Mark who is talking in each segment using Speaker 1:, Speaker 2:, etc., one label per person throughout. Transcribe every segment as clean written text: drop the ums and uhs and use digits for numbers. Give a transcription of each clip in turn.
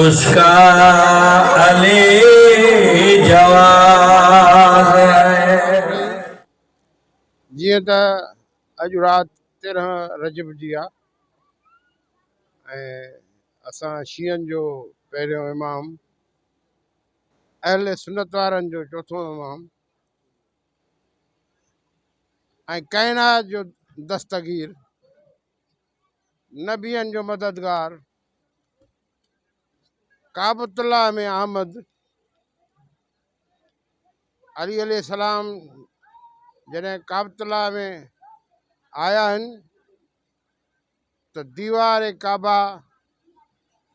Speaker 1: उसका अली जवाब है।
Speaker 2: जीअं त अॼु राति 13 रजब जी आहे ऐं असां शीयनि जो पहिरियों इमाम अहले सुन्नत वारनि जो चोथों इमाम ऐं काइनात जो दस्तगीर नबियनि जो मददगार काबतुल्लाह में आमद अली अलैहिस्सलाम जॾहिं काबतुल्लाह में आया आहिनि त दीवार काबा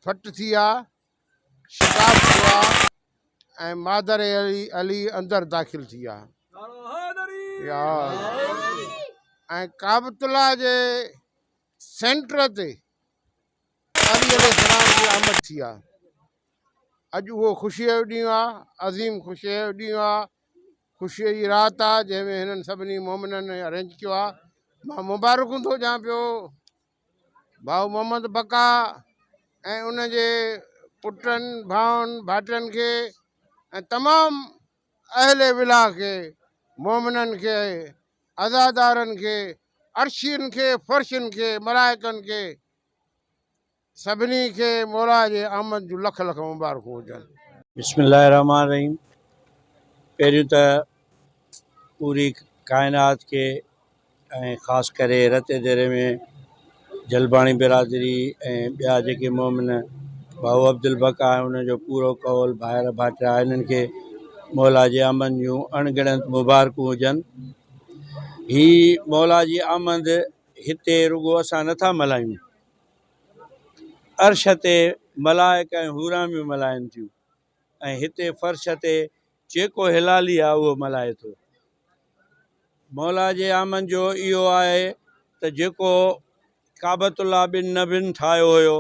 Speaker 2: फट थी आहे, शिकाब थियो आहे ऐं मादर अली अंदरि दाख़िल थी आहे। ऐं काबतुल्लाह जे सेंटर ते अली अलैहिस्सलाम जी आमद थी आहे। अॼु उहो ख़ुशीअ जो ॾींहुं आहे, अज़ीम ख़ुशीअ जो ॾींहुं आहे, ख़ुशीअ जी राति आहे जंहिंमें हिननि सभिनी मोमिननि अरेंज कयो आहे। मां मुबारकूं थो ॾियां पियो भाऊ मोहम्मद बका ऐं उनजे पुटनि भाउनि भाइटनि खे ऐं तमामु अहले विला खे, मोमिननि खे, अज़ादारनि खे, अर्शियुनि खे, फ़र्शुनि खे, मलाइकनि खे, सभिनी खे मौला जे आमद जूं लख लख मुबारकूं हुजनि।
Speaker 3: बिस्मिल्लाहिर्रहमानिर्रहीम। पहिरियों त पूरी काइनात खे ऐं ख़ासि करे रते देरे में जलबाणी बिरादरी ऐं ॿिया जेके मोमिन भाऊ अब्दुल बका आहे उनजो पूरो कौल भाइर भाइटा इन्हनि खे मौला जी आमद जूं अणगिणत मुबारकूं हुजनि। ही मौला जी आमद हिते रुगो असां नथा मल्हायूं, अर्श ते मलाइक ऐं हूरामियूं मल्हाइनि थियूं ऐं हिते फ़र्श ते जेको हिलाली आहे उहो मल्हाए थो। मौला जे आमद जो इहो आहे त जेको काबतुल्लाह ॿिनि नबियुनि ठाहियो हुयो,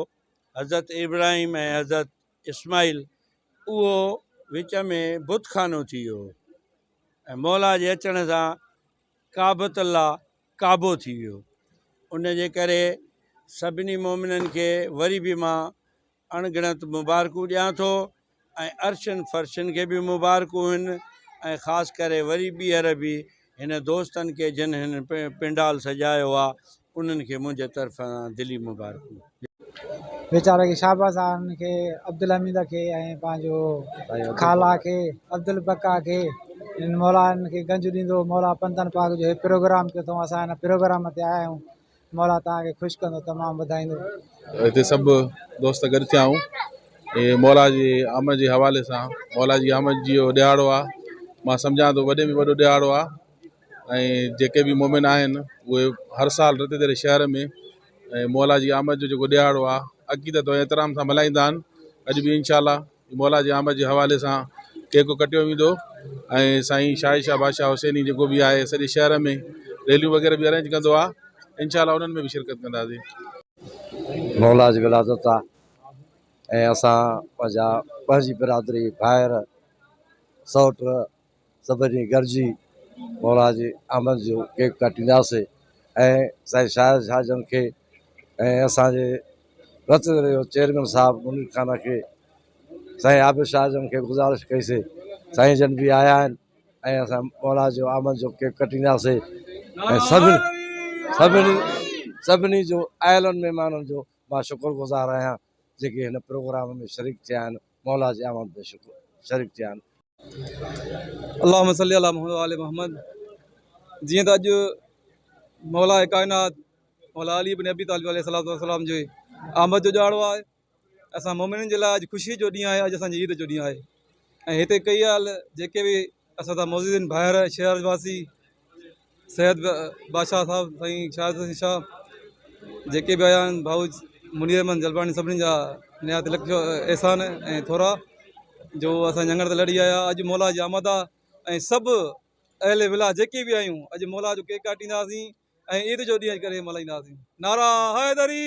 Speaker 3: हज़रत इब्राहिम ऐं हज़रत इस्माइल, उहो विच में बुतखानो थी वियो ऐं मौला जे अचण सां काबतुल्लाह काबो थी वियो। उन जे करे सभिनी मोमिननि खे वरी बि मां अणगिणत मुबारकूं ॾियां थो ऐं अर्शनि फ़र्शनि खे बि मुबारकूं आहिनि ऐं ख़ासि करे वरी ॿीहर बि हिन दोस्तनि खे जिन हिन पिंडाल सजायो आहे उन्हनि खे मुंहिंजे तरफ़ां दिली मुबारकूं।
Speaker 4: वीचारे खे शाबाश आहे उनखे, अब्दुल हमीद खे ऐं पंहिंजो खाला खे, अब्दुल बका खे, इन मौला इनखे गंज ॾींदो। मौला पंथन पाक जो हे प्रोग्राम कयो अथऊं, असां हिन प्रोग्राम ते आया आहियूं, मौला तव्हांखे ख़ुशि कंदो, तमामु वधाईंदो।
Speaker 5: हिते सभु दोस्त गॾु थिया आहियूं ऐं मौला जी आमद जे हवाले सां। मौला जी आमद जो ॾियारो आहे, मां सम्झां थो वॾे में वॾो ॾियारो आहे ऐं जेके बि मोमिन आहिनि उहे हर साल रते तेरे शहर में ऐं मौला जी आमद जो जेको ॾियारो आहे अक़ीदत ऐं एतिराम सां मल्हाईंदा आहिनि। अॼु बि इंशाअल्लाह मौला जी आमद जे हवाले सां केक कटियो वेंदो ऐं साईं शाहिशाह बादशाह हुसैनी जेको बि आहे सॼे शहर में रैलियूं वग़ैरह बि अरेंज कंदो आहे, इंशाअल्लाह उन्हनि में बि शिरकत कंदासीं।
Speaker 6: मौला जी विलादत आहे ऐं असां पंहिंजा पंहिंजी बिरादरी भाइर सौट सभिनी गॾिजी मौला जी आमद जो केक कटींदासीं ऐं साईं शाहजन खे ऐं असांजे रत जो चेयरमैन साहिबु मुनीर खान खे, साईं आबिद शाहजन खे गुज़ारिश कईसीं, साईं जन बि आया आहिनि ऐं असां मौला जो आमद जो केक कटींदासीं ऐं सभिनी जो आयलनि महिमाननि जो मां शुक्रगुज़ार आहियां जेके हिन प्रोग्राम में शरीक थिया आहिनि, मौला जी आमद में शरीक थिया आहिनि।
Speaker 7: अल्लाहुम्मा सल्ली अला मुहम्मद व आले मुहम्मद। जीअं त अॼु मौला काइनात मौला अली इब्न अबी तालिब अलैहिस्सलातु वस्सलाम जी आमद जो ॾियारो आहे। असां मोमिननि जे लाइ अॼु ख़ुशीअ जो ॾींहुं आहे, अॼु असांजी ईद जो ॾींहुं आहे ऐं हिते कई हाल जेके बि असां सां मौजूद आहिनि भाइर शहरवासी, सैयद बादशाह साहिबु, साईं शाहिद शाह जेके बि आया आहिनि, भाऊ मुनीर अहमद जलबाणी, सभिनी जा निहायत लख एहसान ऐं थोरा जो असां जंगड़ ते लड़ी आया। अॼु मौला जी आमद आहे ऐं सभु अहले विला जेके बि आहियूं अॼु मौला जो केक काटींदासीं ऐं ईद जो ॾींहुं करे मल्हाईंदासीं। नारा हैदरी।